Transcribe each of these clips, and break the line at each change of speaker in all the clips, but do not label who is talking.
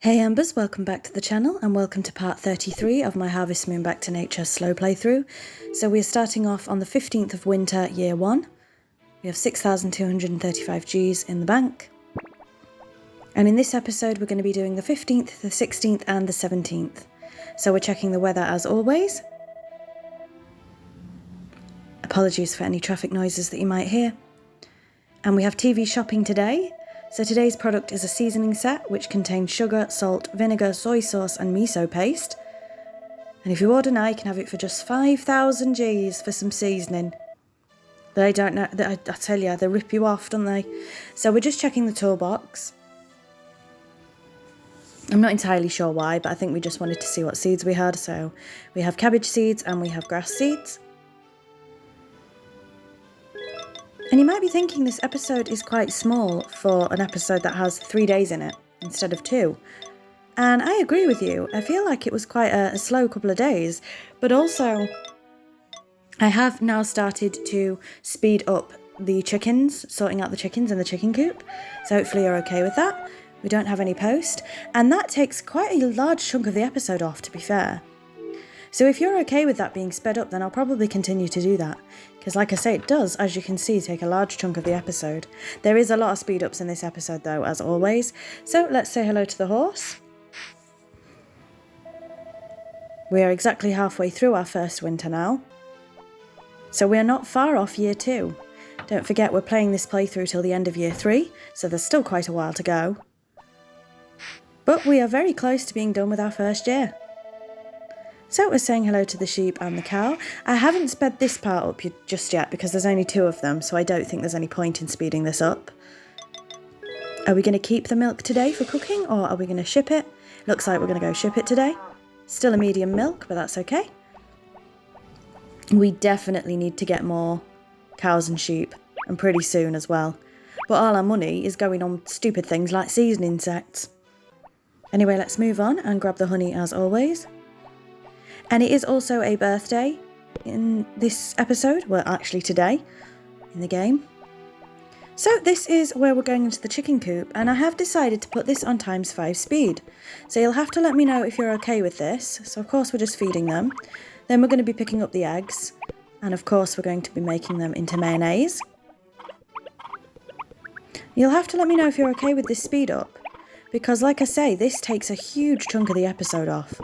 Hey EMbers, welcome back to the channel and welcome to part 33 of my Harvest Moon Back to Nature slow playthrough. So we're starting off on the 15th of winter, year 1. We have 6,235 Gs in the bank. And in this episode we're going to be doing the 15th, the 16th and the 17th. So we're checking the weather as always. Apologies for any traffic noises that you might hear. And we have TV shopping today. So today's product is a seasoning set which contains sugar, salt, vinegar, soy sauce and miso paste. And if you order now you can have it for just 5,000 Gs for some seasoning. They don't know, I tell you, they rip you off, don't they? So we're just checking the toolbox. I'm not entirely sure why, but I think we just wanted to see what seeds we had. So we have cabbage seeds and we have grass seeds. And you might be thinking this episode is quite small for an episode that has 3 days in it instead of 2. And I agree with you. I feel like it was quite a slow couple of days. But also, I have now started to speed up the chickens, sorting out the chickens in the chicken coop. So hopefully you're okay with that. We don't have any post. And that takes quite a large chunk of the episode off, to be fair. So if you're okay with that being sped up, then I'll probably continue to do that. Because like I say, it does, as you can see, take a large chunk of the episode. There is a lot of speed ups in this episode though, as always. So let's say hello to the horse. We are exactly halfway through our first winter now. So we are not far off year 2. Don't forget we're playing this playthrough till the end of year 3, so there's still quite a while to go. But we are very close to being done with our first year. So we're saying hello to the sheep and the cow. I haven't sped this part up just yet because there's only 2 of them, so I don't think there's any point in speeding this up. Are we going to keep the milk today for cooking or are we going to ship it? Looks like we're going to go ship it today. Still a medium milk, but that's okay. We definitely need to get more cows and sheep, and pretty soon as well. But all our money is going on stupid things like seasoning sets. Anyway, let's move on and grab the honey as always. And it is also a birthday in this episode, well actually today, in the game. So this is where we're going into the chicken coop, and I have decided to put this on ×5 speed. So you'll have to let me know if you're okay with this. So of course we're just feeding them. Then we're going to be picking up the eggs, and of course we're going to be making them into mayonnaise. You'll have to let me know if you're okay with this speed up, because like I say, this takes a huge chunk of the episode off.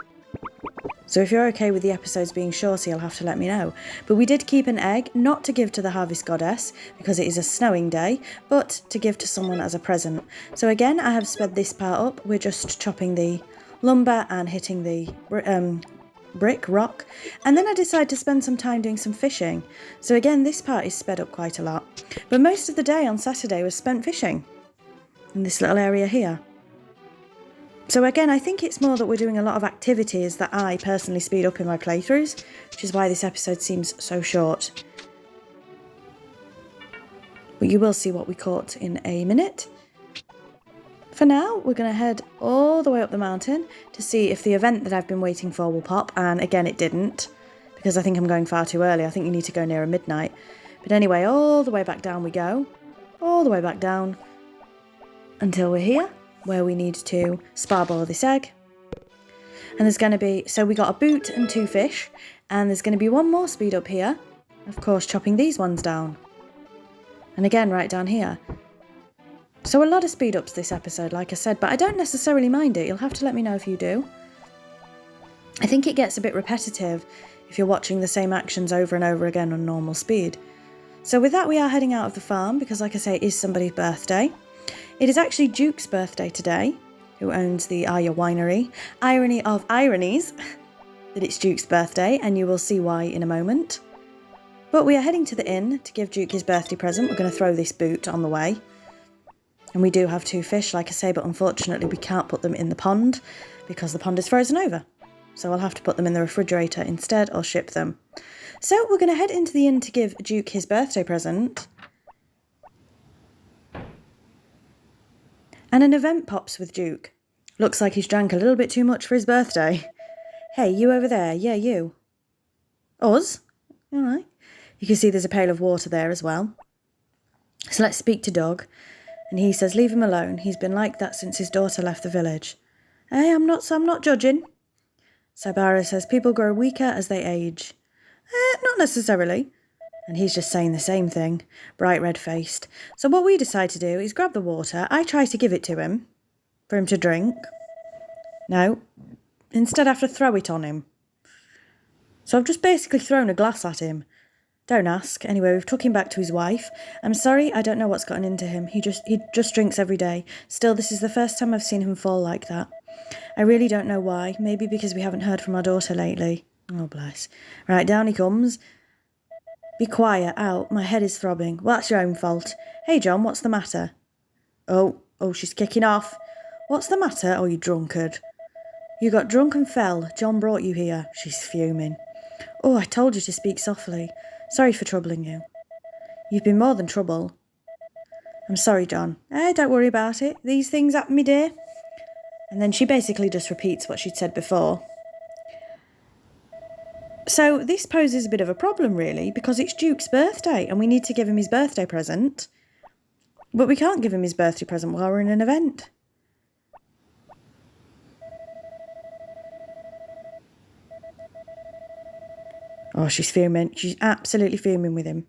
So if you're okay with the episodes being shorter, you'll have to let me know. But we did keep an egg, not to give to the harvest goddess, because it is a snowing day, but to give to someone as a present. So again, I have sped this part up. We're just chopping the lumber and hitting the rock. And then I decided to spend some time doing some fishing. So again, this part is sped up quite a lot. But most of the day on Saturday was spent fishing in this little area here. So again, I think it's more that we're doing a lot of activities that I personally speed up in my playthroughs, which is why this episode seems so short. But you will see what we caught in a minute. For now, we're going to head all the way up the mountain to see if the event that I've been waiting for will pop, and again it didn't, because I think I'm going far too early. I think you need to go nearer midnight. But anyway, all the way back down we go, all the way back down until we're here, where we need to sparball this egg. And there's going to be, so we got a boot and 2 fish, and there's going to be 1 more speed up here, of course chopping these ones down. And again right down here. So a lot of speed ups this episode, like I said, but I don't necessarily mind it. You'll have to let me know if you do. I think it gets a bit repetitive if you're watching the same actions over and over again on normal speed. So with that we are heading out of the farm, because like I say, it is somebody's birthday. It is actually Duke's birthday today, who owns the Aya winery. Irony of ironies that it's Duke's birthday, and you will see why in a moment. But we are heading to the inn to give Duke his birthday present. We're going to throw this boot on the way. And we do have 2 fish, like I say, but unfortunately we can't put them in the pond because the pond is frozen over. So I'll have to put them in the refrigerator instead or ship them. So we're going to head into the inn to give Duke his birthday present. And an event pops with Duke. Looks like he's drank a little bit too much for his birthday. Hey, you over there. Yeah, you. Us? All right. You can see there's a pail of water there as well. So let's speak to Doug. And he says, leave him alone. He's been like that since his daughter left the village. Hey, I'm not judging. Sabara says people grow weaker as they age. Not necessarily. And he's just saying the same thing, bright red-faced. So what we decide to do is grab the water. I try to give it to him, for him to drink. No. Instead I have to throw it on him. So I've just basically thrown a glass at him. Don't ask. Anyway, we've took him back to his wife. I'm sorry, I don't know what's gotten into him. He just drinks every day. Still, this is the first time I've seen him fall like that. I really don't know why. Maybe because we haven't heard from our daughter lately. Oh, bless. Right, down he comes. Be quiet, out. My head is throbbing. Well, that's your own fault. Hey, John, what's the matter? Oh, she's kicking off. What's the matter? Oh, you drunkard. You got drunk and fell. John brought you here. She's fuming. Oh, I told you to speak softly. Sorry for troubling you. You've been more than trouble. I'm sorry, John. Don't worry about it. These things happen, me dear. And then she basically just repeats what she'd said before. So this poses a bit of a problem, really, because it's Duke's birthday and we need to give him his birthday present. But we can't give him his birthday present while we're in an event. Oh, she's fuming. She's absolutely fuming with him.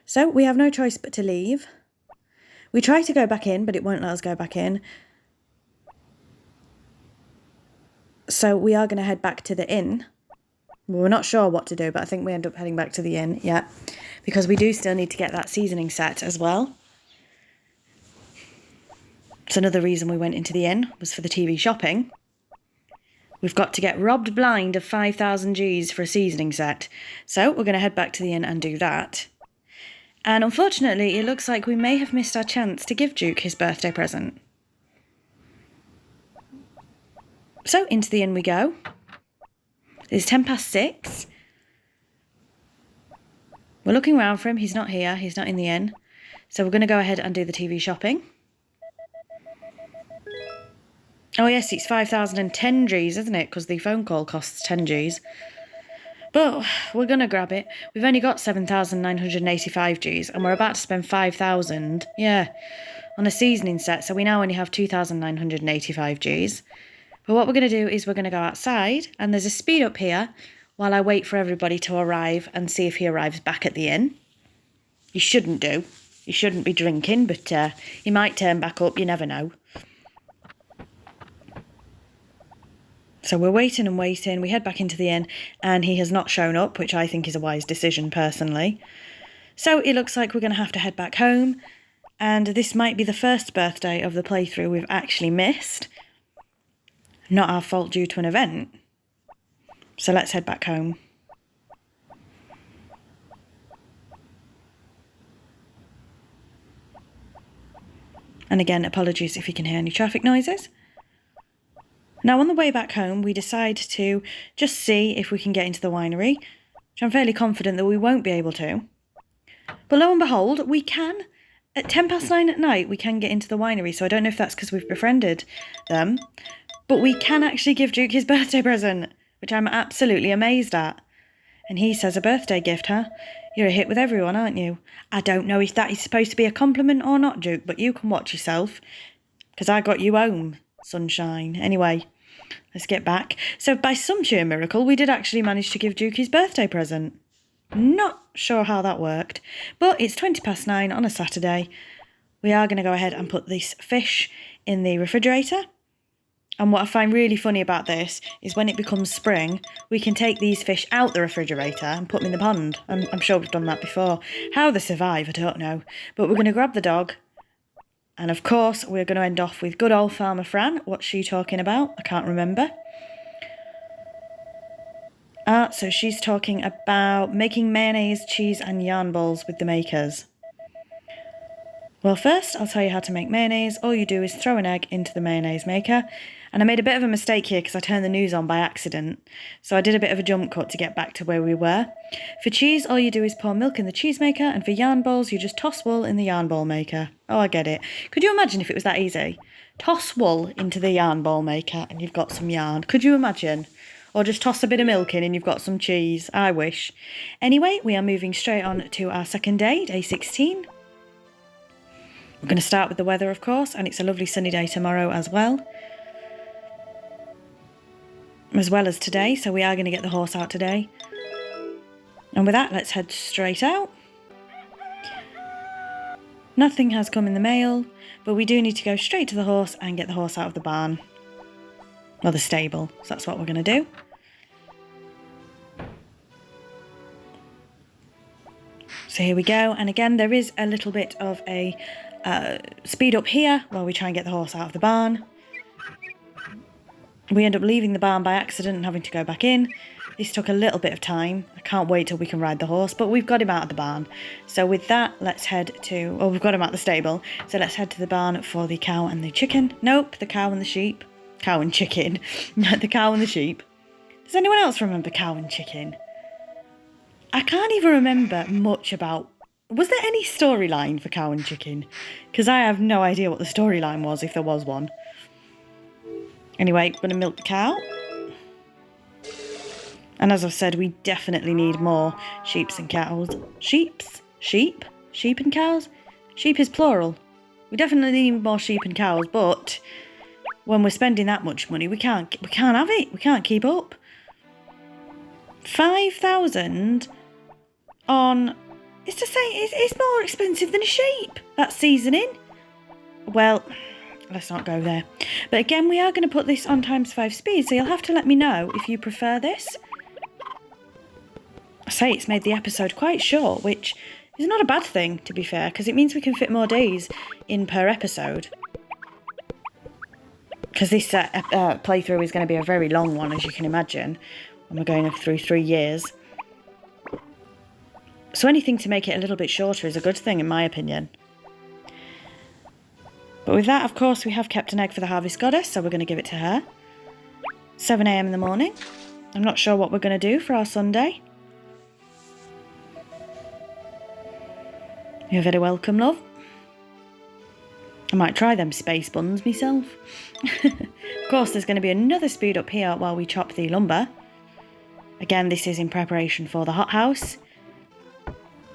So we have no choice but to leave. We try to go back in, but it won't let us go back in. So we are going to head back to the inn. Well, we're not sure what to do, but I think we end up heading back to the inn, yeah. Because we do still need to get that seasoning set as well. It's another reason we went into the inn, was for the TV shopping. We've got to get robbed blind of 5,000 Gs for a seasoning set. So we're going to head back to the inn and do that. And unfortunately, it looks like we may have missed our chance to give Duke his birthday present. So into the inn we go. It's 6:10. We're looking around for him. He's not here. He's not in the inn. So we're going to go ahead and do the TV shopping. Oh yes, it's 5,010 Gs, isn't it? Because the phone call costs 10 Gs. But we're going to grab it. We've only got 7,985 Gs and we're about to spend 5,000, on a seasoning set. So we now only have 2,985 Gs. But what we're going to do is we're going to go outside and there's a speed up here while I wait for everybody to arrive and see if he arrives back at the inn. You shouldn't do. You shouldn't be drinking, but he might turn back up. You never know. So we're waiting and waiting. We head back into the inn and he has not shown up, which I think is a wise decision personally. So it looks like we're going to have to head back home. And this might be the first birthday of the playthrough we've actually missed. Not our fault due to an event. So let's head back home. And again, apologies if you can hear any traffic noises. Now on the way back home, we decide to just see if we can get into the winery, which I'm fairly confident that we won't be able to. But lo and behold, we can. At 9:10 at night, we can get into the winery. So I don't know if that's because we've befriended them. But we can actually give Duke his birthday present, which I'm absolutely amazed at. And he says, a birthday gift, huh? You're a hit with everyone, aren't you? I don't know if that is supposed to be a compliment or not, Duke, but you can watch yourself. Because I got you home, sunshine. Anyway, let's get back. So by some sheer miracle, we did actually manage to give Duke his birthday present. Not sure how that worked, but it's 9:20 on a Saturday. We are going to go ahead and put this fish in the refrigerator. And what I find really funny about this is when it becomes spring, we can take these fish out the refrigerator and put them in the pond. I'm sure we've done that before. How they survive, I don't know. But we're going to grab the dog. And of course, we're going to end off with good old Farmer Fran. What's she talking about? I can't remember. So she's talking about making mayonnaise, cheese and yarn balls with the makers. Well, first, I'll tell you how to make mayonnaise. All you do is throw an egg into the mayonnaise maker. And I made a bit of a mistake here because I turned the news on by accident. So I did a bit of a jump cut to get back to where we were. For cheese, all you do is pour milk in the cheese maker. And for yarn balls, you just toss wool in the yarn ball maker. Oh, I get it. Could you imagine if it was that easy? Toss wool into the yarn ball maker and you've got some yarn. Could you imagine? Or just toss a bit of milk in and you've got some cheese. I wish. Anyway, we are moving straight on to our second day, day 16. We're going to start with the weather, of course, and it's a lovely sunny day tomorrow as well. as well as today, so we are going to get the horse out today. And with that, let's head straight out. Nothing has come in the mail, but we do need to go straight to the horse and get the horse out of the barn. Well, the stable, so that's what we're going to do. So here we go, and again there is a little bit of a speed up here while we try and get the horse out of the barn. We end up leaving the barn by accident and having to go back in. This took a little bit of time. I can't wait till we can ride the horse, but we've got him out of the barn. So with that, let's head to... Oh, we've got him out the stable. So let's head to the barn for the cow and the chicken. Nope, the cow and the sheep. Cow and chicken. The cow and the sheep. Does anyone else remember cow and chicken? I can't even remember much about... Was there any storyline for cow and chicken? Because I have no idea what the storyline was, if there was one. Anyway, I'm going to milk the cow. And as I've said, we definitely need more sheeps and cows. Sheeps? Sheep? Sheep and cows? Sheep is plural. We definitely need more sheep and cows, but when we're spending that much money, we can't have it. We can't keep up. 5,000 on... It's to say, it's more expensive than a sheep. That's seasoning. Well... Let's not go there. But again, we are going to put this on ×5 speed, so you'll have to let me know if you prefer this. I say it's made the episode quite short, which is not a bad thing, to be fair, because it means we can fit more days in per episode. Because this playthrough is going to be a very long one, as you can imagine, when we're going through 3 years. So anything to make it a little bit shorter is a good thing, in my opinion. But with that, of course, we have kept an egg for the harvest goddess, so we're going to give it to her. 7 AM in the morning. I'm not sure what we're going to do for our Sunday. You're very welcome, love. I might try them space buns myself. Of course, there's going to be another speed up here while we chop the lumber. Again, this is in preparation for the hothouse.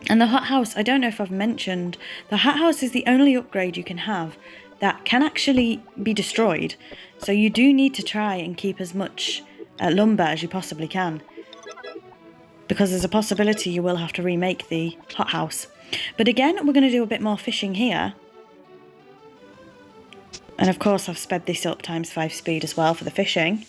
And the hothouse, I don't know if I've mentioned, the hothouse is the only upgrade you can have that can actually be destroyed. So you do need to try and keep as much lumber as you possibly can. Because there's a possibility you will have to remake the hothouse. But again, we're going to do a bit more fishing here. And of course I've sped this up ×5 speed as well for the fishing.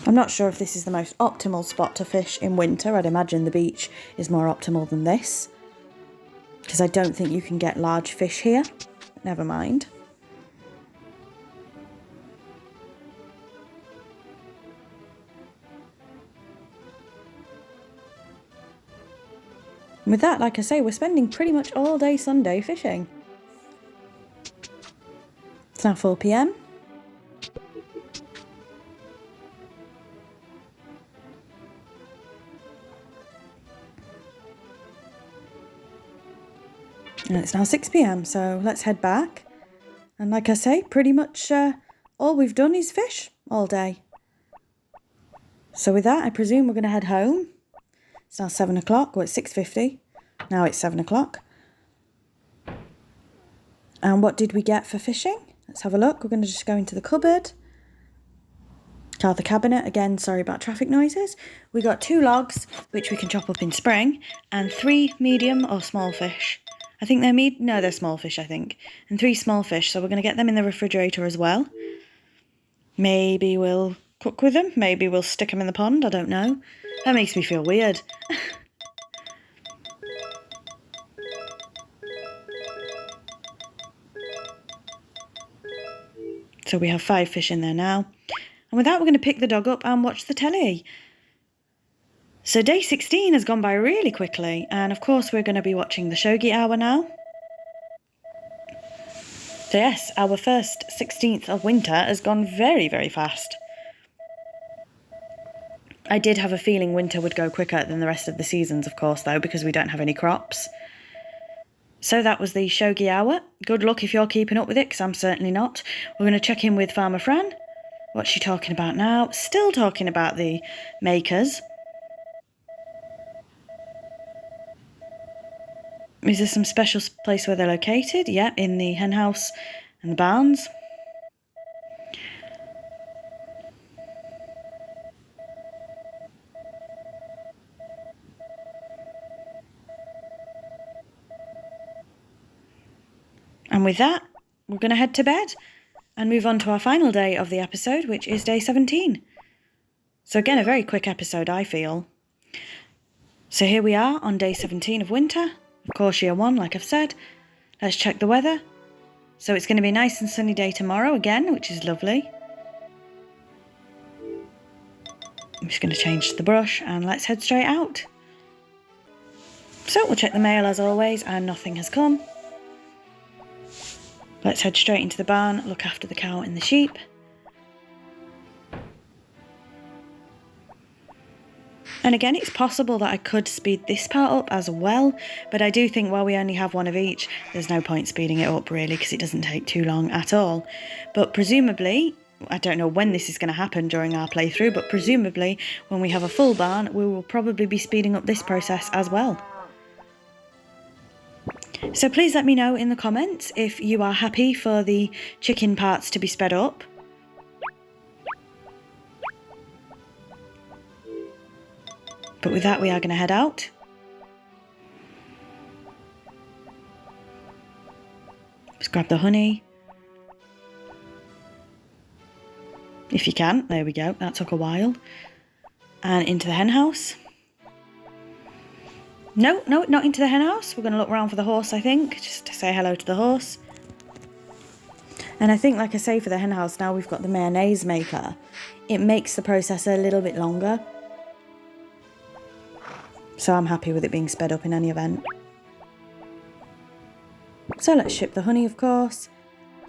I'm not sure if this is the most optimal spot to fish in winter. I'd imagine the beach is more optimal than this. Because I don't think you can get large fish here. Never mind. And with that, like I say, we're spending pretty much all day Sunday fishing. It's now 4 PM. And it's now 6 PM, so let's head back. And like I say, pretty much all we've done is fish all day. So with that, I presume we're going to head home. It's now 7 o'clock, well it's 6:50. Now it's 7 o'clock. And what did we get for fishing? Let's have a look. We're going to just go into the cupboard. Carve the cabinet. Again, sorry about traffic noises. We got 2 logs, which we can chop up in spring, and 3 medium or small fish. I think they're they're small fish, I think. And 3 small fish, so we're going to get them in the refrigerator as well. Maybe we'll cook with them. Maybe we'll stick them in the pond. I don't know. That makes me feel weird. So we have 5 fish in there now. And with that, we're going to pick the dog up and watch the telly. So day 16 has gone by really quickly, and of course we're going to be watching the shogi hour now. So yes, our first 16th of winter has gone very, very fast. I did have a feeling winter would go quicker than the rest of the seasons, of course, though, because we don't have any crops. So that was the shogi hour. Good luck if you're keeping up with it, because I'm certainly not. We're going to check in with Farmer Fran. What's she talking about now? Still talking about the makers. Is there some special place where they're located? Yeah, in the hen house and the barns. with that, we're going to head to bed and move on to our final day of the episode, which is day 17. So again, a very quick episode, I feel. So here we are on day 17 of winter. Of course, year 1, like I've said. Let's check the weather. So it's going to be a nice and sunny day tomorrow again, which is lovely. I'm just going to change the brush and let's head straight out. So we'll check the mail as always, and nothing has come. Let's head straight into the barn, look after the cow and the sheep. And again, it's possible that I could speed this part up as well, but I do think while we only have one of each, there's no point speeding it up really, because it doesn't take too long at all. But presumably, I don't know when this is going to happen during our playthrough, but presumably when we have a full barn, we will probably be speeding up this process as well. So please let me know in the comments if you are happy for the chicken parts to be sped up. But with that, we are going to head out. Just grab the honey. If you can. There we go. That took a while. And into the hen house. No, not into the hen house. We're going to look around for the horse, I think. Just to say hello to the horse. And I think, like I say, for the hen house, now we've got the mayonnaise maker. It makes the process a little bit longer. So I'm happy with it being sped up in any event. So let's ship the honey, of course.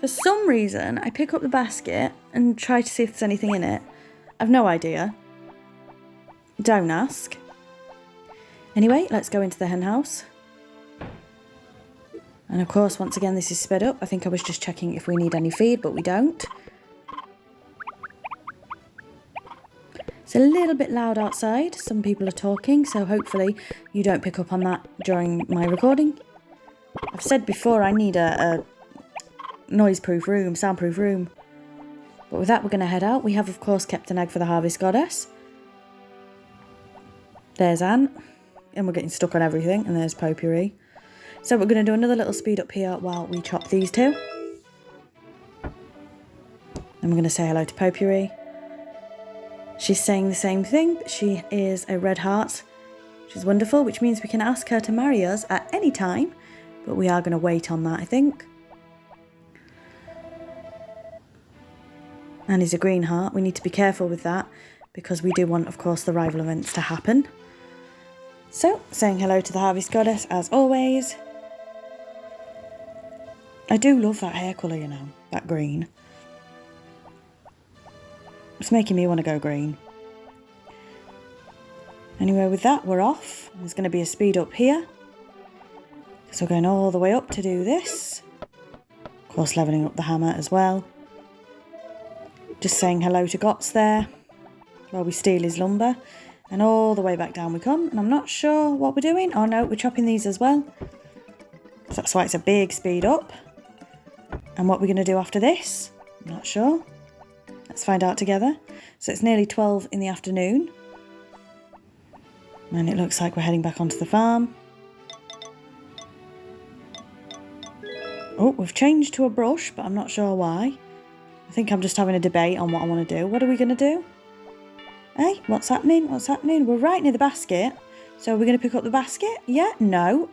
For some reason, I pick up the basket and try to see if there's anything in it. I've no idea. Don't ask. Anyway, let's go into the hen house. And of course, once again, this is sped up. I think I was just checking if we need any feed, but we don't. It's a little bit loud outside. Some people are talking, so hopefully you don't pick up on that during my recording. I've said before I need a noise-proof room, soundproof room. But with that, we're going to head out. We have, of course, kept an egg for the harvest goddess. There's Anne. And we're getting stuck on everything. And there's Potpourri. So we're going to do another little speed up here while we chop these two. And we're going to say hello to Potpourri. She's saying the same thing. She is a red heart, which is wonderful, which means we can ask her to marry us at any time, but we are going to wait on that, I think. And he's a green heart. We need to be careful with that because we do want, of course, the rival events to happen. So, saying hello to the harvest goddess as always. I do love that hair colour, you know, that green. It's making me want to go green. Anyway, with that, we're off. There's going to be a speed up here. So we're going all the way up to do this. Of course, levelling up the hammer as well. Just saying hello to Gots there while we steal his lumber. And all the way back down we come. And I'm not sure what we're doing. Oh no, we're chopping these as well. So that's why it's a big speed up. And what we're going to do after this, I'm not sure. Let's find out together. So it's nearly 12 in the afternoon. And it looks like we're heading back onto the farm. Oh, we've changed to a brush, but I'm not sure why. I think I'm just having a debate on what I want to do. What are we going to do? Hey, what's happening? What's happening? We're right near the basket. So are we going to pick up the basket? Yeah? No.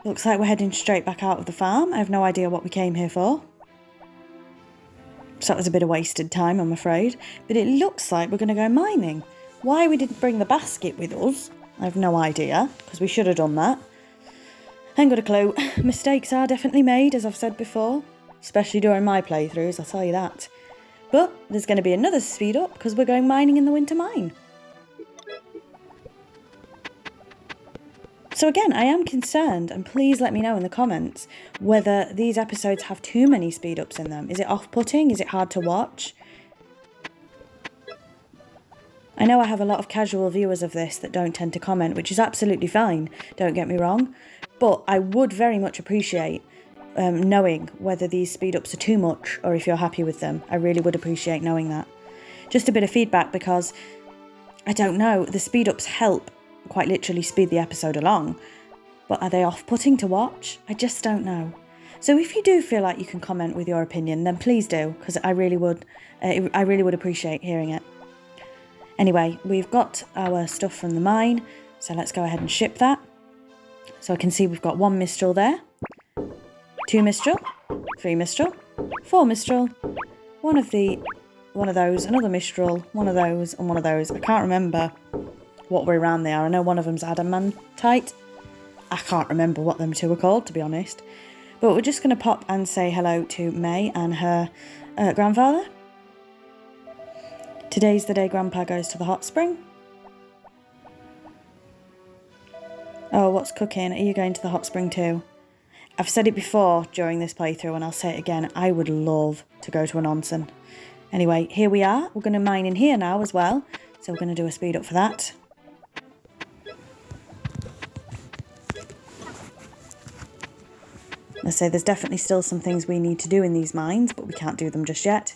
Looks like we're heading straight back out of the farm. I have no idea what we came here for. So that was a bit of wasted time, I'm afraid. But it looks like we're going to go mining. Why we didn't bring the basket with us, I have no idea, because we should have done that. I ain't got a clue. Mistakes are definitely made, as I've said before. Especially during my playthroughs, I'll tell you that. But there's going to be another speed up, because we're going mining in the winter mine. So again, I am concerned, and please let me know in the comments whether these episodes have too many speed ups in them. Is it off-putting? Is it hard to watch? I know I have a lot of casual viewers of this that don't tend to comment, which is absolutely fine, don't get me wrong. But I would very much appreciate knowing whether these speed ups are too much or if you're happy with them. I really would appreciate knowing that. Just a bit of feedback, because I don't know, the speed ups help quite literally speed the episode along, but are they off-putting to watch? I just don't know. So if you do feel like you can comment with your opinion, then please do, because I really would appreciate hearing it. Anyway, we've got our stuff from the mine, so let's go ahead and ship that. So I can see we've got 1 Mistral there, 2 Mistral, 3 Mistral, 4 Mistral, one of those, another Mistral, one of those, and one of those. I can't remember what way around they are. I know one of them's adamantite. I can't remember what them two are called, to be honest. But we're just going to pop and say hello to May and her grandfather. Today's the day Grandpa goes to the hot spring. Oh, what's cooking? Are you going to the hot spring too? I've said it before during this playthrough and I'll say it again. I would love to go to an onsen. Anyway, here we are. We're going to mine in here now as well. So we're going to do a speed up for that. Let's say there's definitely still some things we need to do in these mines, but we can't do them just yet.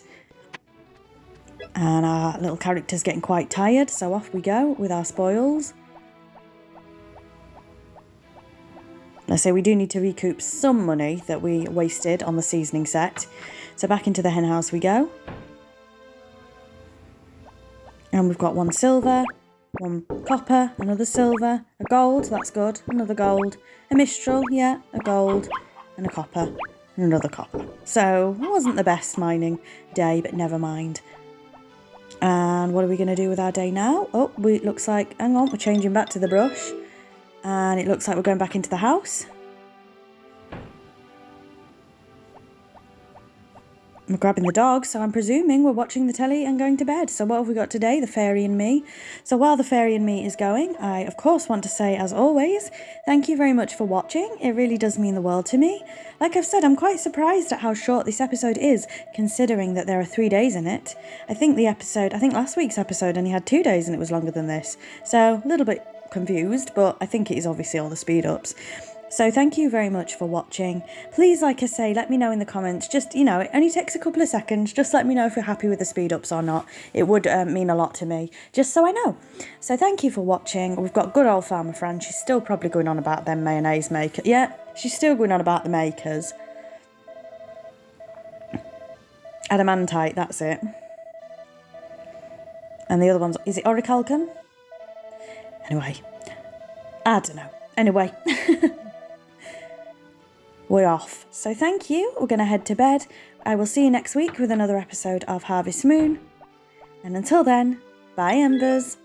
And our little character's getting quite tired, so off we go with our spoils. Let's say we do need to recoup some money that we wasted on the seasoning set. So back into the hen house we go. And we've got 1 silver, 1 copper, another silver, a gold, that's good, another gold, a mistral, yeah, a gold, and a copper, and another copper. So it wasn't the best mining day, but never mind. And what are we going to do with our day now? Oh, it looks like, hang on, we're changing back to the brush. And it looks like we're going back into the house. We're grabbing the dog, so I'm presuming we're watching the telly and going to bed. So what have we got today? The fairy and me. So while the fairy and me is going, I of course want to say, as always, thank you very much for watching. It really does mean the world to me. Like I've said, I'm quite surprised at how short this episode is, considering that there are 3 days in it. I think last week's episode only had 2 days and it was longer than this. So a little bit confused, but I think it is obviously all the speed ups. So thank you very much for watching. Please, like I say, let me know in the comments. Just, it only takes a couple of seconds. Just let me know if you're happy with the speed ups or not. It would mean a lot to me, just so I know. So thank you for watching. We've got good old Farmer Fran. She's still probably going on about them mayonnaise makers. Yeah, she's still going on about the makers. Adamantite, that's it. And the other one's, is it orichalcum? Anyway, I don't know. Anyway. We're off. So thank you. We're going to head to bed. I will see you next week with another episode of Harvest Moon. And until then, bye Embers.